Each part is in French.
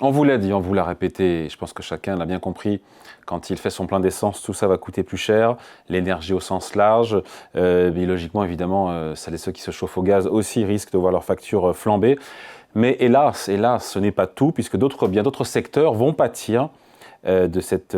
On vous l'a dit, on vous l'a répété, et je pense que chacun l'a bien compris. Quand il fait son plein d'essence, tout ça va coûter plus cher. L'énergie au sens large, mais logiquement, évidemment, celles et ceux qui se chauffent au gaz aussi risquent de voir leur facture flamber. Mais hélas, ce n'est pas tout, puisque bien d'autres secteurs vont pâtir de cette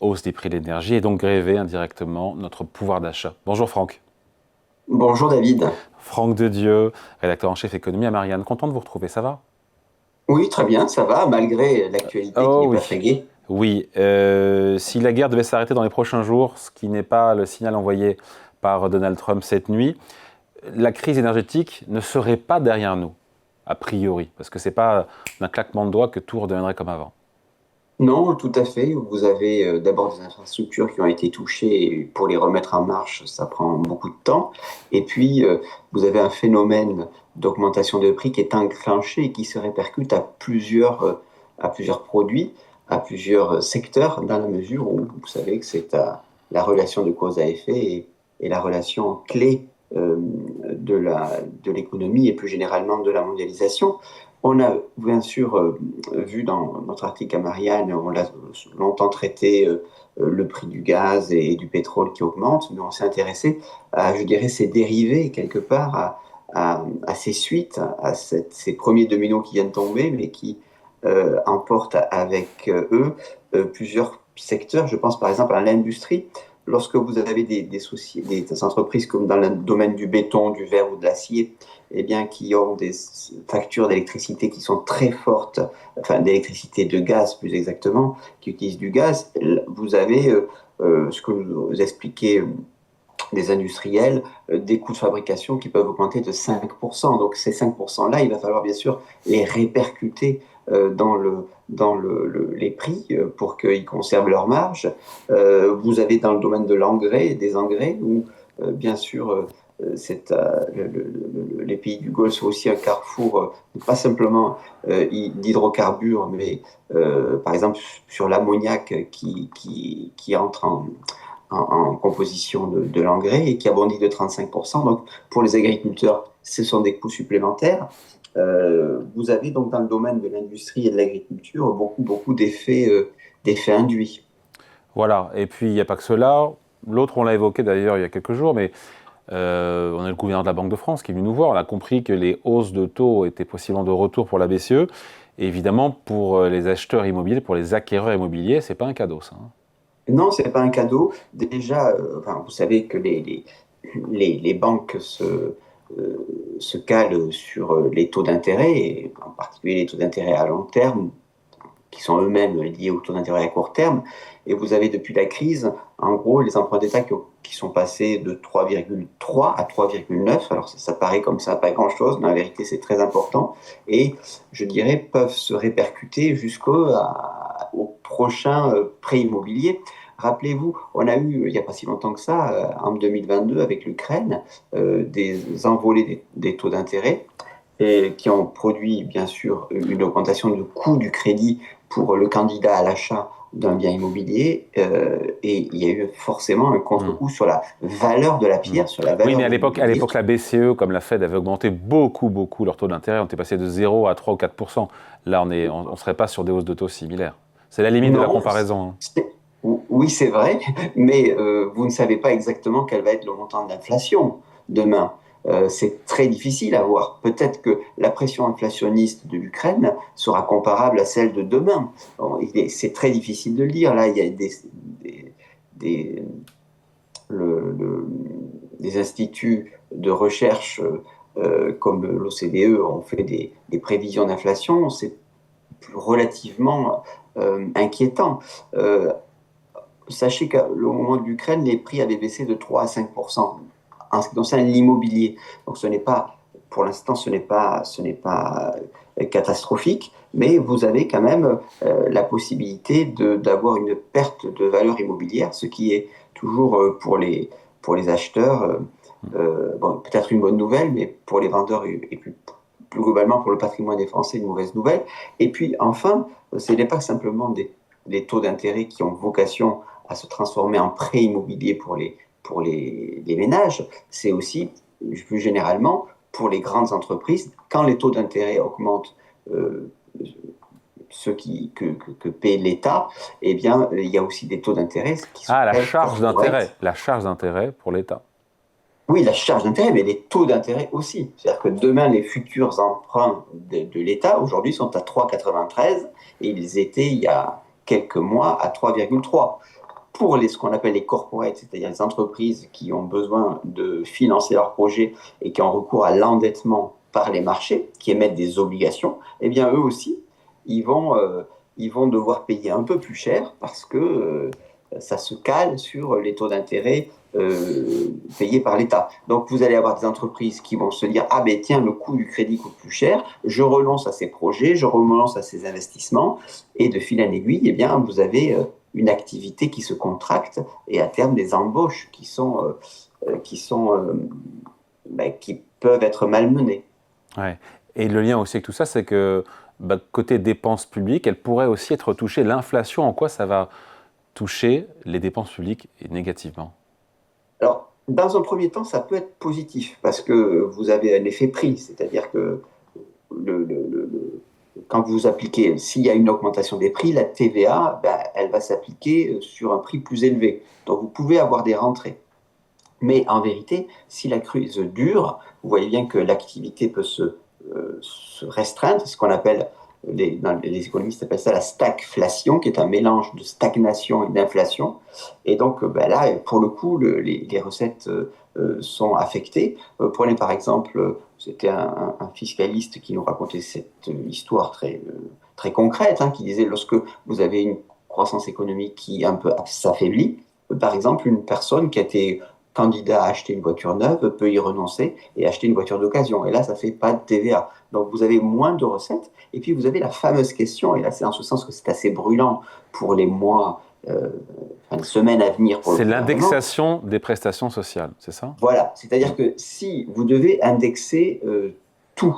hausse des prix de l'énergie et donc gréver indirectement notre pouvoir d'achat. Bonjour Franck. Bonjour David. Franck Dedieu, rédacteur en chef économie à Marianne. Content de vous retrouver, ça va? Oui, très bien, ça va, malgré l'actualité qui Oh n'est pas oui. très gaie. Oui, si la guerre devait s'arrêter dans les prochains jours, ce qui n'est pas le signal envoyé par Donald Trump cette nuit, la crise énergétique ne serait pas derrière nous, a priori, parce que c'est pas d'un claquement de doigts que tout redeviendrait comme avant. Non, tout à fait. Vous avez d'abord des infrastructures qui ont été touchées et pour les remettre en marche, ça prend beaucoup de temps. Et puis, vous avez un phénomène d'augmentation de prix qui est enclenché et qui se répercute à plusieurs produits, à plusieurs secteurs, dans la mesure où vous savez que la relation de cause à effet et la relation clé de l'économie et plus généralement de la mondialisation. On a bien sûr vu dans notre article à Marianne, on l'a longtemps traité, le prix du gaz et du pétrole qui augmente, mais on s'est intéressé à, je dirais, ces dérivés quelque part, à ces suites, ces premiers dominos qui viennent tomber, mais qui emportent avec eux plusieurs secteurs. Je pense par exemple à l'industrie. Lorsque vous avez des entreprises comme dans le domaine du béton, du verre ou de l'acier, eh bien, qui ont des factures d'électricité qui sont très fortes, enfin d'électricité de gaz plus exactement, qui utilisent du gaz, vous avez ce que vous expliquez des industriels, des coûts de fabrication qui peuvent augmenter de 5%. Donc ces 5%-là, il va falloir bien sûr les répercuter les prix pour qu'ils conservent leur marge. Vous avez dans le domaine de l'engrais, des engrais, où bien sûr les pays du Golfe sont aussi un carrefour, pas simplement d'hydrocarbures, mais par exemple sur l'ammoniac qui entre en composition de l'engrais et qui a bondi de 35%. Donc, pour les agriculteurs, ce sont des coûts supplémentaires. Vous avez donc dans le domaine de l'industrie et de l'agriculture beaucoup d'effets induits. Voilà, et puis il n'y a pas que cela. L'autre, on l'a évoqué d'ailleurs il y a quelques jours, mais on a le gouverneur de la Banque de France qui est venu nous voir. On a compris que les hausses de taux étaient possiblement de retour pour la BCE. Et évidemment, pour les acheteurs immobiliers, pour les acquéreurs immobiliers, c'est pas un cadeau, ça, hein. Non, c'est pas un cadeau. Déjà, enfin, vous savez que les banques se calent sur les taux d'intérêt, et en particulier les taux d'intérêt à long terme, qui sont eux-mêmes liés aux taux d'intérêt à court terme. Et vous avez depuis la crise, en gros, les emprunts d'État qui sont passés de 3,3 à 3,9. Alors ça paraît comme ça, pas grand-chose, mais en vérité c'est très important. Et je dirais peuvent se répercuter au prochain prêt immobilier. Rappelez-vous, on a eu, il n'y a pas si longtemps que ça, en 2022, avec l'Ukraine, des envolées des taux d'intérêt et qui ont produit bien sûr une augmentation du coût du crédit pour le candidat à l'achat d'un bien immobilier, et il y a eu forcément un Hmm. contre-coup sur la valeur de la Hmm. pierre, sur la Oui, valeur mais de à l'immobilier. l'époque, la BCE, comme la Fed, avait augmenté beaucoup, beaucoup leur taux d'intérêt. On était passé de 0 à 3 ou 4%. Là, on serait pas sur des hausses de taux similaires. C'est la limite de la Non, comparaison, hein. oui c'est vrai, mais vous ne savez pas exactement quel va être le montant de l'inflation demain. C'est très difficile à voir. Peut-être que la pression inflationniste de l'Ukraine sera comparable à celle de demain. Bon, c'est très difficile de le dire. Là, il y a des, le- des instituts de recherche comme l'OCDE ont fait des prévisions d'inflation. C'est relativement inquiétant. Euh, Sachez qu'au moment de l'Ukraine, les prix avaient baissé de 3 à 5% en ce qui concerne l'immobilier. Donc ce n'est pas, pour l'instant, ce n'est pas catastrophique, mais vous avez quand même la possibilité d'avoir une perte de valeur immobilière, ce qui est toujours pour les acheteurs, bon, peut-être une bonne nouvelle, mais pour les vendeurs et plus globalement pour le patrimoine des Français, une mauvaise nouvelle. Et puis enfin, ce n'est pas simplement des taux d'intérêt qui ont vocation à se transformer en prêt immobilier pour les ménages, c'est aussi, plus généralement, pour les grandes entreprises, quand les taux d'intérêt augmentent euh, que paie l'État, eh bien, il y a aussi des taux d'intérêt qui sont Ah, corporate. la charge d'intérêt pour l'État. Oui, la charge d'intérêt, mais les taux d'intérêt aussi. C'est-à-dire que demain, les futurs emprunts de l'État, aujourd'hui, sont à 3,93 et ils étaient, il y a quelques mois, à 3,3. Pour ce qu'on appelle les corporates, c'est-à-dire les entreprises qui ont besoin de financer leurs projets et qui ont recours à l'endettement par les marchés, qui émettent des obligations, eh bien, eux aussi, ils vont, euh, ils vont devoir payer un peu plus cher parce que ça se cale sur les taux d'intérêt payés par l'État. Donc, vous allez avoir des entreprises qui vont se dire, ah ben tiens, le coût du crédit coûte plus cher, je renonce à ces projets, je renonce à ces investissements, et de fil en aiguille, eh bien, vous avez une activité qui se contracte et à terme des embauches qui peuvent être malmenées. Ouais. Et le lien aussi avec tout ça, c'est que côté dépenses publiques, elles pourraient aussi être touchées. L'inflation, en quoi ça va toucher les dépenses publiques négativement? Alors, dans un premier temps, ça peut être positif parce que vous avez un effet prix, c'est-à-dire que le, le- le- le- quand vous appliquez, s'il y a une augmentation des prix, la TVA, ben, elle va s'appliquer sur un prix plus élevé. Donc, vous pouvez avoir des rentrées. Mais en vérité, si la crise dure, vous voyez bien que l'activité peut se restreindre, ce qu'on appelle, les économistes appellent ça la stagflation, qui est un mélange de stagnation et d'inflation. Et donc ben là, pour le coup, les recettes sont affectées. Prenez par exemple, c'était un fiscaliste qui nous racontait cette histoire très concrète, hein, qui disait lorsque vous avez une croissance économique qui un peu s'affaiblit, par exemple, une personne qui a été candidat à acheter une voiture neuve peut y renoncer et acheter une voiture d'occasion. Et là, ça ne fait pas de TVA. Donc, vous avez moins de recettes. Et puis, vous avez la fameuse question, et là, c'est en ce sens que c'est assez brûlant pour les mois, les semaines à venir pour le C'est gouvernement. l'indexation des prestations sociales, c'est ça? Voilà. C'est-à-dire que si vous devez indexer tout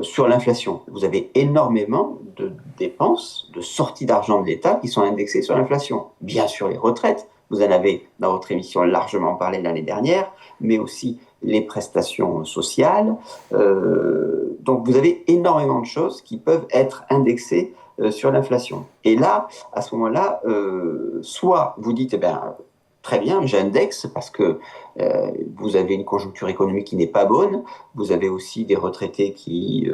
sur l'inflation, vous avez énormément de dépenses, de sorties d'argent de l'État qui sont indexées sur l'inflation. Bien sûr, les retraites, vous en avez dans votre émission largement parlé l'année dernière, mais aussi les prestations sociales. Donc, vous avez énormément de choses qui peuvent être indexées sur l'inflation. Et là, à ce moment-là, soit vous dites, eh bien, très bien, j'indexe parce que vous avez une conjoncture économique qui n'est pas bonne, vous avez aussi des retraités qui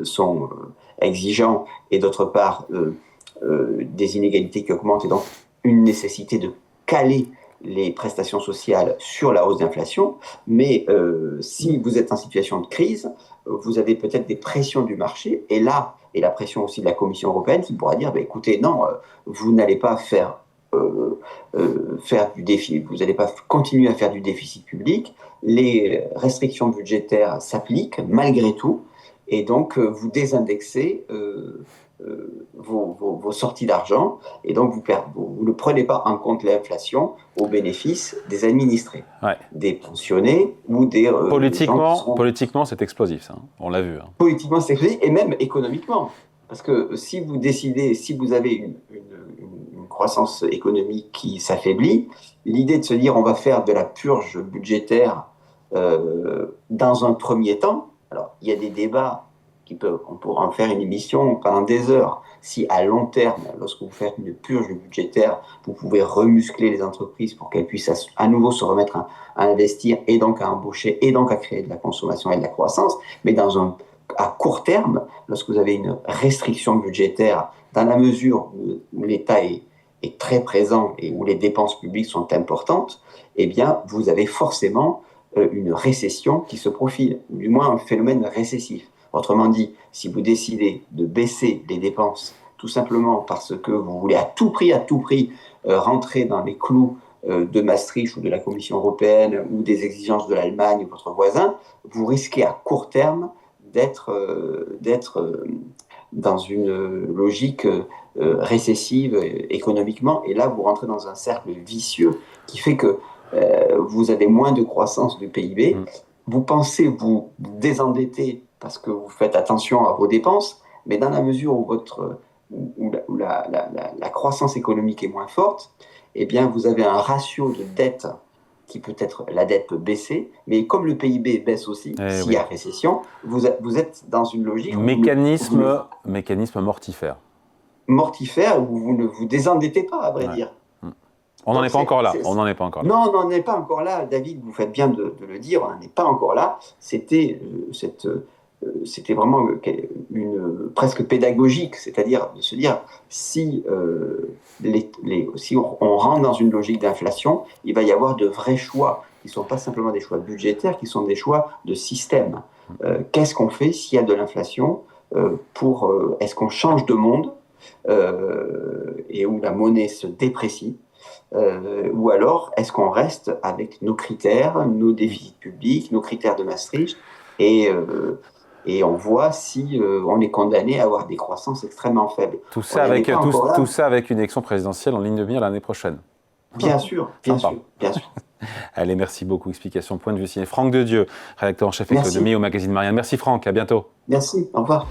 sont exigeants et d'autre part des inégalités qui augmentent et donc une nécessité de caler les prestations sociales sur la hausse d'inflation. Mais si vous êtes en situation de crise, vous avez peut-être des pressions du marché et là, et la pression aussi de la Commission européenne qui pourra dire, bah, écoutez, non, vous n'allez pas faire du déficit, vous n'allez pas continuer à faire du déficit public, les restrictions budgétaires s'appliquent malgré tout, et donc vous désindexez vos sorties d'argent, et donc vous ne prenez pas en compte l'inflation au bénéfice des administrés, Ouais. des pensionnés ou des gens qui sont Politiquement, c'est explosif, ça, hein. On l'a vu, hein. politiquement sécurisés, et même économiquement. Parce que si vous décidez, si vous avez une croissance économique qui s'affaiblit, l'idée de se dire on va faire de la purge budgétaire dans un premier temps, alors il y a des débats on pourra en faire une émission pendant des heures. Si à long terme, lorsque vous faites une purge budgétaire, vous pouvez remuscler les entreprises pour qu'elles puissent à nouveau se remettre à investir et donc à embaucher et donc à créer de la consommation et de la croissance, mais à court terme, lorsque vous avez une restriction budgétaire, dans la mesure où l'État est très présent et où les dépenses publiques sont importantes, eh bien, vous avez forcément une récession qui se profile, ou du moins un phénomène récessif. Autrement dit, si vous décidez de baisser les dépenses tout simplement parce que vous voulez à tout prix, rentrer dans les clous de Maastricht ou de la Commission européenne ou des exigences de l'Allemagne ou votre voisin, vous risquez à court terme d'être dans une logique récessive économiquement. Et là, vous rentrez dans un cercle vicieux qui fait que vous avez moins de croissance du PIB. Mm. Vous pensez vous désendetter parce que vous faites attention à vos dépenses, mais dans la mesure où la croissance économique est moins forte, eh bien, vous avez un ratio de dette peut-être, la dette peut baisser, mais comme le PIB baisse aussi, s'il y a récession, vous êtes dans une logique mécanisme mortifère. Mortifère, où vous ne vous désendettez pas, à vrai dire. On n'en est pas encore là. On n'en est pas encore là. Non, on n'en est pas encore là. David, vous faites bien de le dire, on n'en est pas encore là. C'était vraiment presque pédagogique, c'est-à-dire de se dire si on rentre dans une logique d'inflation, il va y avoir de vrais choix qui ne sont pas simplement des choix budgétaires, qui sont des choix de système. Qu'est-ce qu'on fait s'il y a de l'inflation est-ce qu'on change de monde et où la monnaie se déprécie, ou alors est-ce qu'on reste avec nos critères, nos déficits publics, nos critères de Maastricht, et on voit si on est condamné à avoir des croissances extrêmement faibles. Tout ça avec une élection présidentielle en ligne de mire l'année prochaine. Bien sûr, bien sûr. Allez, merci beaucoup. Explication, point de vue signé Franck Dedieu, rédacteur en chef économie au magazine Marianne. Merci Franck, à bientôt. Merci, au revoir.